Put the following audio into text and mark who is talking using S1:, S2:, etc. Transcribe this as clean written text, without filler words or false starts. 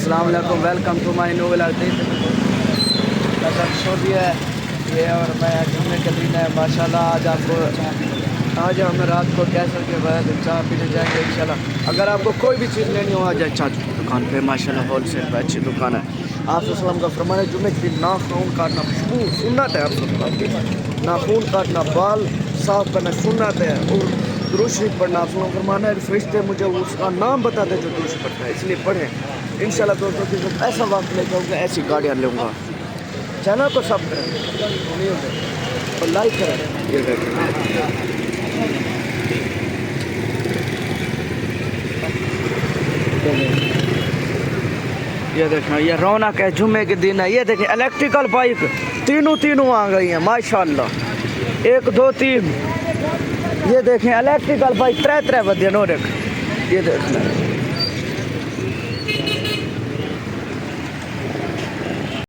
S1: अस्सलाम वालेकुम, welcome to my new vlog. सो दिया है ये और मैं जुम्मे के दिन है माशाल्लाह। आज हम रात को कैसर के बाद चाय पीने जाएंगे इंशाल्लाह। अगर आपको कोई भी चीज़ लेनी हो आ जाए चाचू की दुकान पे, माशाल्लाह होलसेल पे अच्छी दुकान है। आप सल्लम का फरमान है जुम्मे के दिन नाखून काटना खुशबू सुन्नत है, आप नाखून काटना बाल साफ करना सुन्नत है और दुरूद पढ़ना आप फरमान है। फरिश्ते मुझे उसका नाम बताते जो दुरूद पढ़ता है, इसलिए पढ़ें इंशाल्लाह। दोस्तों की जब ऐसा वक्त लेके आऊँगा ऐसी गाड़ियाँ लूँगा। चैनल को सब्सक्राइब और लाइक करें। ये देखें ये देखें ये रौनक है जुम्मे के दिन है। ये देखें इलेक्ट्रिकल बाइक तीनों आ गई हैं माशाल्लाह। 1 2 3 ये देखें इलेक्ट्रिकल बाइक 3 बजे नो देख। ये देखना